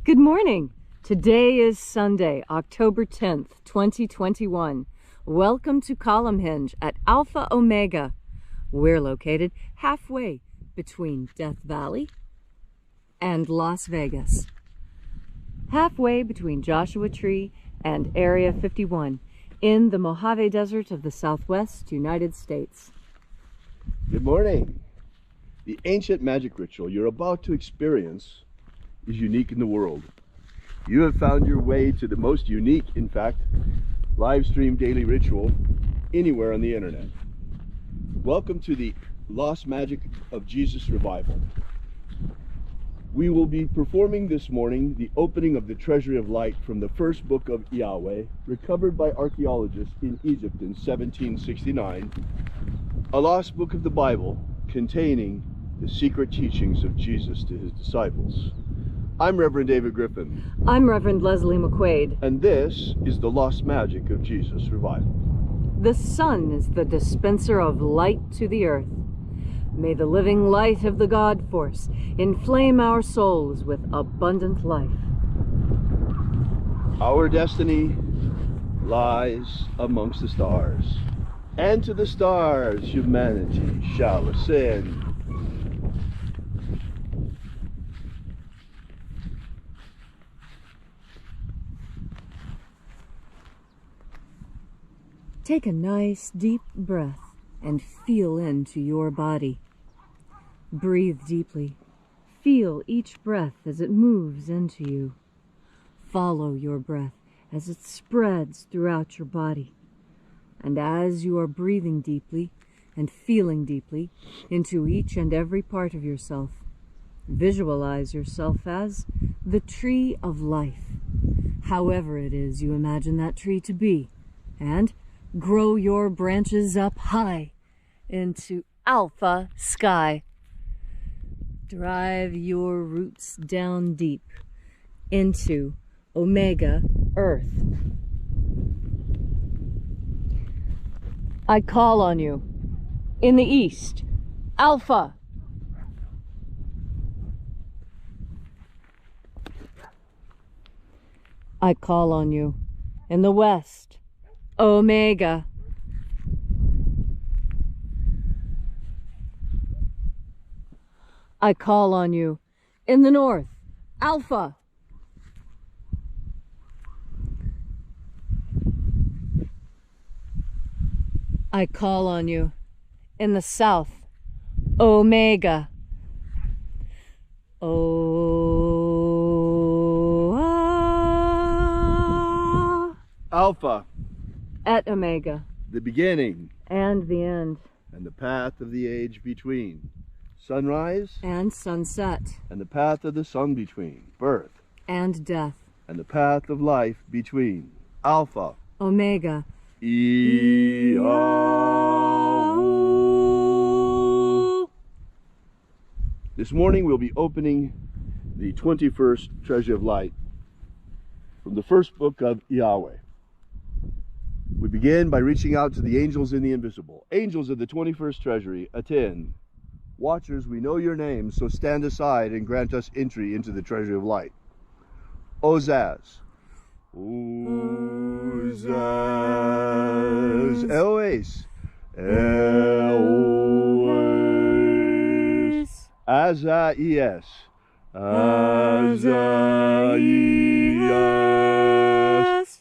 Good morning. Today is Sunday, October 10th, 2021. Welcome to Column Hinge at Alpha Omega. We're located halfway between Death Valley and Las Vegas. Halfway between Joshua Tree and Area 51 in the Mojave Desert of the Southwest United States. Good morning. The ancient magic ritual you're about to experience is unique in the world. You have found your way to the most unique, in fact, live stream daily ritual anywhere on the internet. Welcome to the Lost Magic of Jesus Revival. We will be performing this morning the opening of the Treasury of Light from the first book of IAOE, recovered by archaeologists in Egypt in 1769, a lost book of the Bible containing the secret teachings of Jesus to his disciples. I'm Reverend David Griffin. I'm Reverend Leslie McQuade. And this is the Lost Magic of Jesus Revival. The sun is the dispenser of light to the earth. May the living light of the God Force inflame our souls with abundant life. Our destiny lies amongst the stars, and to the stars humanity shall ascend. Take a nice deep breath and feel into your body. Breathe deeply. Feel each breath as it moves into you. Follow your breath as it spreads throughout your body. And as you are breathing deeply and feeling deeply into each and every part of yourself, visualize yourself as the tree of life, however it is you imagine that tree to be, and grow your branches up high into alpha sky. Drive your roots down deep into omega earth. I call on you in the east, alpha. I call on you in the west, omega. I call on you in the north, alpha. I call on you in the south, omega. Alpha. At omega. The beginning. And the end. And the path of the age between. Sunrise. And sunset. And the path of the sun between. Birth. And death. And the path of life between. Alpha. Omega. IAOE. This morning we'll be opening the 21st Treasury of Light from the first book of IAOE. We begin by reaching out to the angels in the invisible. Angels of the 21st Treasury, attend. Watchers, we know your names, so stand aside and grant us entry into the Treasury of Light. Ozaz. Ozaz. Eloes. Eloes. Azaias. Azaias.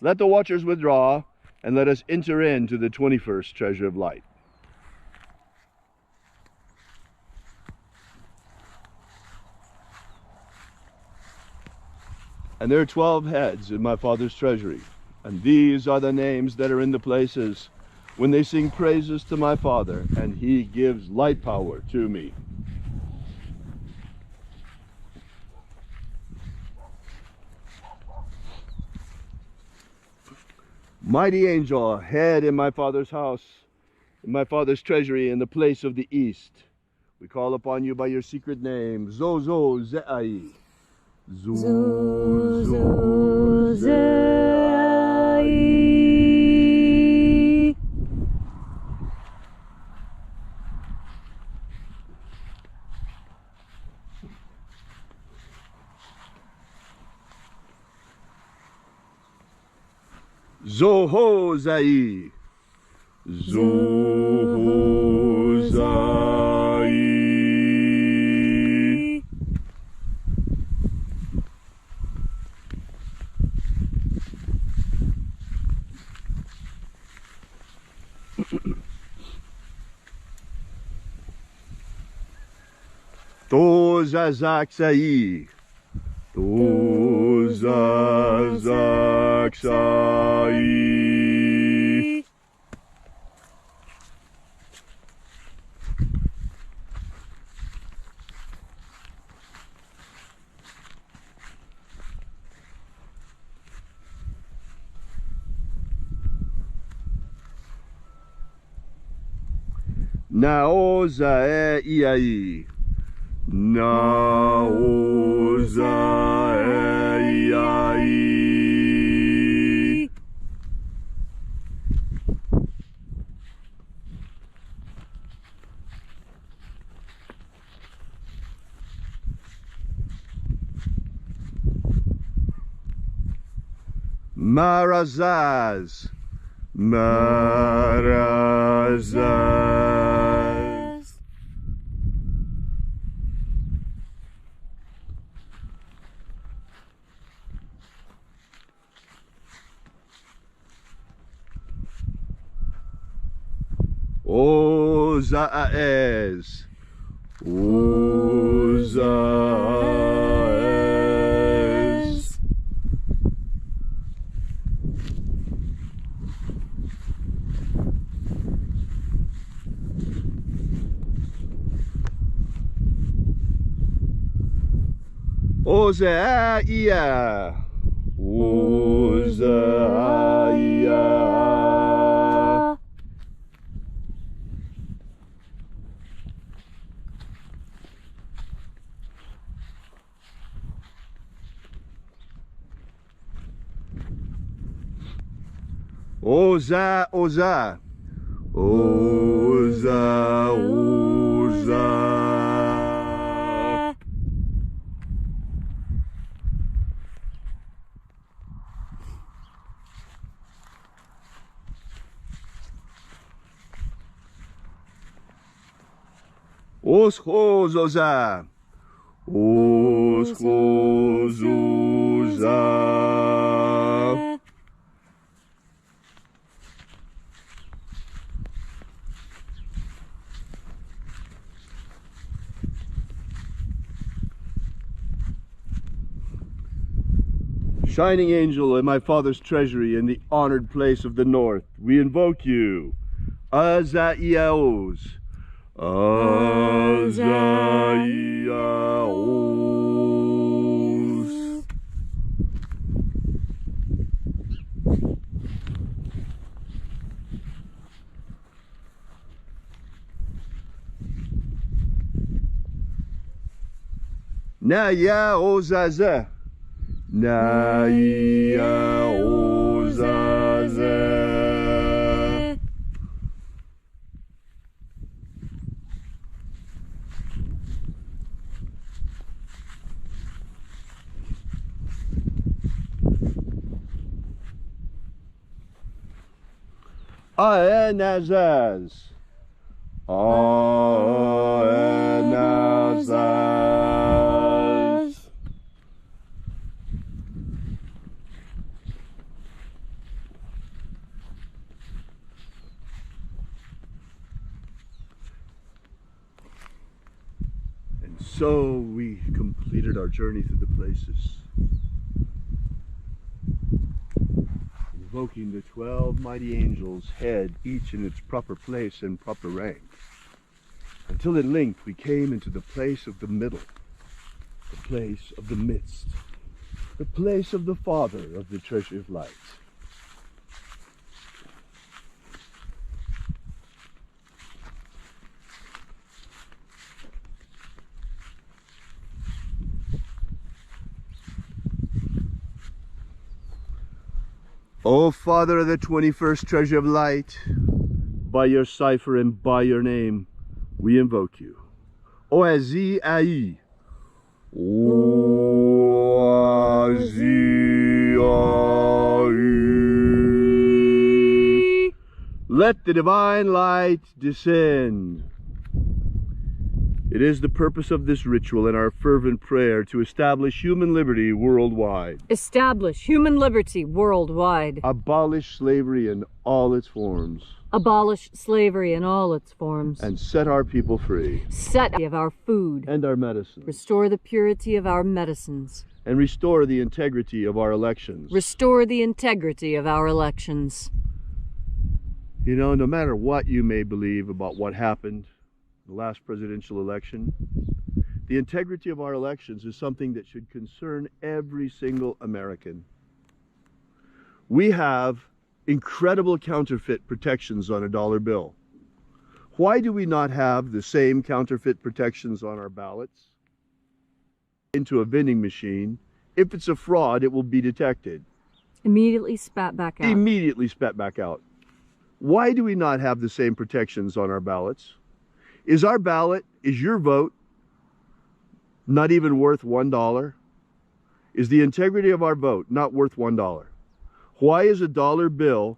Let the watchers withdraw, and let us enter into the 21st Treasure of Light. And there are 12 heads in my Father's treasury, and these are the names that are in the places when they sing praises to my Father, and he gives light power to me. Mighty angel, head in my Father's house, in my Father's treasury, in the place of the east, we call upon you by your secret name, Zozo Ze'ai. Zozo Ze'ai. Zohozai. Zohozai. Tozazaksai. Tozazaksai. Naozae iai. Naozae iai. Marazaz. Marazaz. Ozaez. Ozaez. Ozaia. Ozaia. Oza, oza. Oza, oza. Oschozoza. Oschozoza. Shining angel in my father's treasury in the honored place of the north, we invoke you. Azaiaos. Azaiaos. Naya ozaza. Naya ozaza. Aenazaz. Aenazaz. And so we completed our journey through the places, invoking the 12 mighty angels, head each in its proper place and proper rank, until at length we came into the place of the middle, the place of the midst, the place of the Father of the treasure of light. O Father of the 21st treasure of light, by your cipher and by your name, we invoke you. Oazi Ai. Oazi Ai. Let the divine light descend. It is the purpose of this ritual and our fervent prayer to establish human liberty worldwide. Establish human liberty worldwide. Abolish slavery in all its forms. Abolish slavery in all its forms. And set our people free. Set of our food. And our medicine. Restore the purity of our medicines. And restore the integrity of our elections. Restore the integrity of our elections. You know, no matter what you may believe about what happened the last presidential election, the integrity of our elections is something that should concern every single American. We have incredible counterfeit protections on a dollar bill. Why do we not have the same counterfeit protections on our ballots? Into a vending machine. If it's a fraud, it will be detected. Immediately spat back out. Immediately spat back out. Why do we not have the same protections on our ballots? Is our ballot, is your vote not even worth $1? Is the integrity of our vote not worth $1? Why is a dollar bill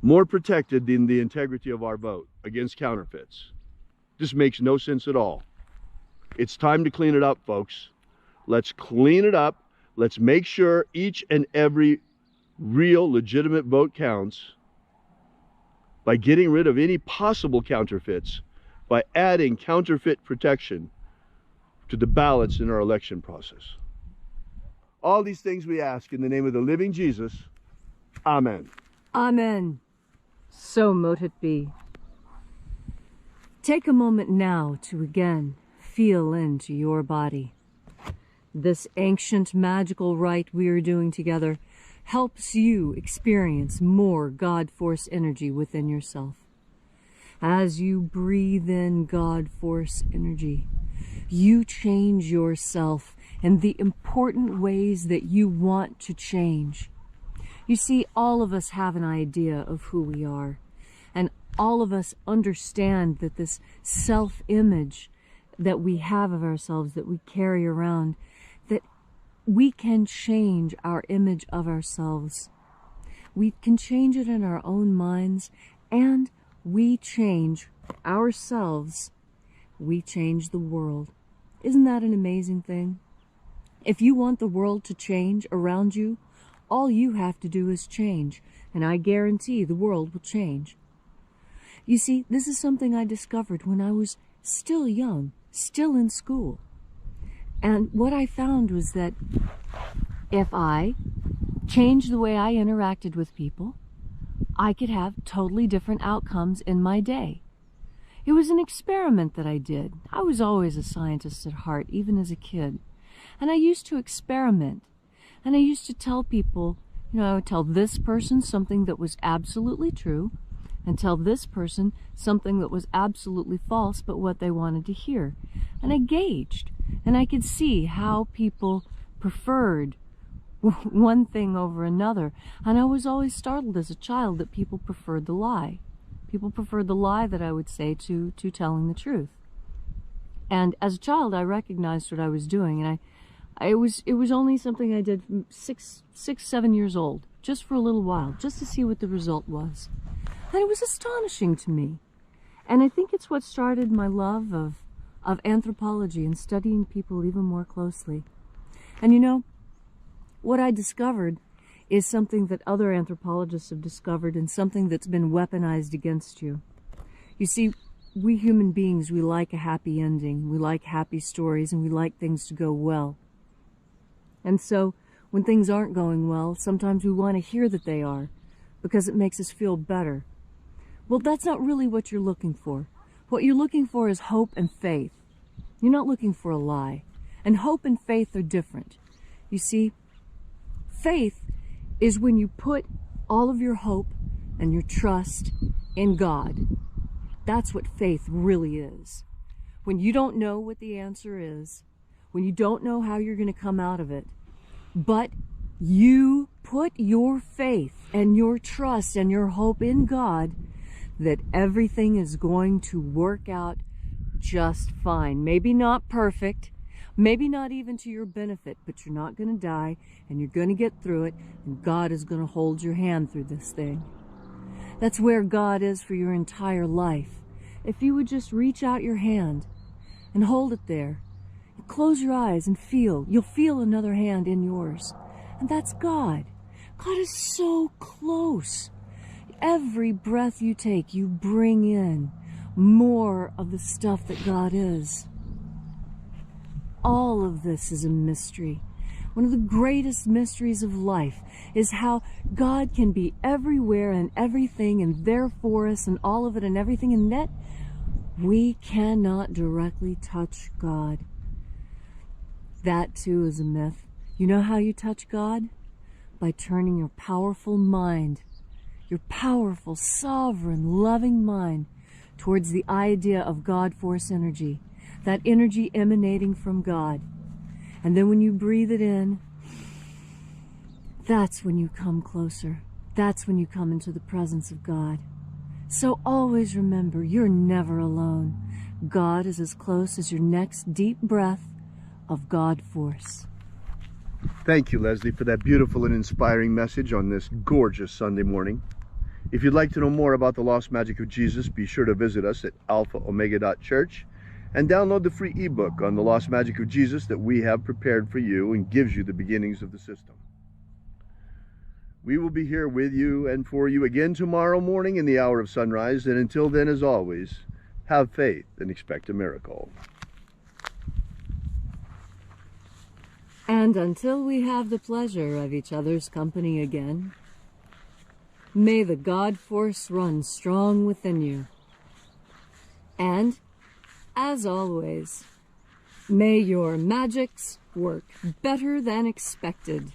more protected than the integrity of our vote against counterfeits? This makes no sense at all. It's time to clean it up, folks. Let's clean it up. Let's make sure each and every real, legitimate vote counts by getting rid of any possible counterfeits, by adding counterfeit protection to the ballots in our election process. All these things we ask in the name of the living Jesus. Amen. Amen. So mote it be. Take a moment now to again feel into your body. This ancient magical rite we are doing together helps you experience more God Force energy within yourself. As you breathe in God Force energy, you change yourself in the important ways that you want to change. You see, all of us have an idea of who we are, and all of us understand that this self-image that we have of ourselves, that we carry around, that we can change our image of ourselves. We can change it in our own minds, and we change ourselves. We change the world. Isn't that an amazing thing? If you want the world to change around you, all you have to do is change, and I guarantee the world will change. You see, this is something I discovered when I was still young, still in school. And what I found was that if I changed the way I interacted with people, I could have totally different outcomes in my day. It was an experiment that I did. I was always a scientist at heart, even as a kid. And I used to experiment. And I used to tell people, you know, I would tell this person something that was absolutely true, and tell this person something that was absolutely false, but what they wanted to hear. And I gauged, and I could see how people preferred one thing over another. And I was always startled as a child that people preferred the lie. People preferred the lie that I would say to telling the truth. And as a child, I recognized what I was doing, and it was only something I did from 7 years old, just for a little while, just to see what the result was. And it was astonishing to me. And I think it's what started my love of anthropology and studying people even more closely. And you know, what I discovered is something that other anthropologists have discovered, and something that's been weaponized against you. You see, we human beings, we like a happy ending, we like happy stories, and we like things to go well. And so, when things aren't going well, sometimes we want to hear that they are, because it makes us feel better. Well, that's not really what you're looking for. What you're looking for is hope and faith. You're not looking for a lie. And hope and faith are different. You see, faith is when you put all of your hope and your trust in God. That's what faith really is. When you don't know what the answer is, when you don't know how you're going to come out of it, but you put your faith and your trust and your hope in God, that everything is going to work out just fine. Maybe not perfect, maybe not even to your benefit, but you're not going to die, and you're going to get through it, and God is going to hold your hand through this thing. That's where God is for your entire life. If you would just reach out your hand and hold it there, close your eyes and feel, you'll feel another hand in yours. And that's God. God is so close. Every breath you take, you bring in more of the stuff that God is. All of this is a mystery. One of the greatest mysteries of life is how God can be everywhere and everything and there for us and all of it and everything, and yet we cannot directly touch God. That too is a myth. You know how you touch God? By turning your powerful mind, your powerful, sovereign, loving mind towards the idea of God force energy, that energy emanating from God. And then when you breathe it in, that's when you come closer. That's when you come into the presence of God. So always remember, you're never alone. God is as close as your next deep breath of God force. Thank you, Leslie, for that beautiful and inspiring message on this gorgeous Sunday morning. If you'd like to know more about the Lost Magic of Jesus, be sure to visit us at alphaomega.church and download the free ebook on the Lost Magic of Jesus that we have prepared for you and gives you the beginnings of the system. We will be here with you and for you again tomorrow morning in the hour of sunrise, and until then, as always, have faith and expect a miracle. And until we have the pleasure of each other's company again, may the God force run strong within you. And, as always, may your magics work better than expected.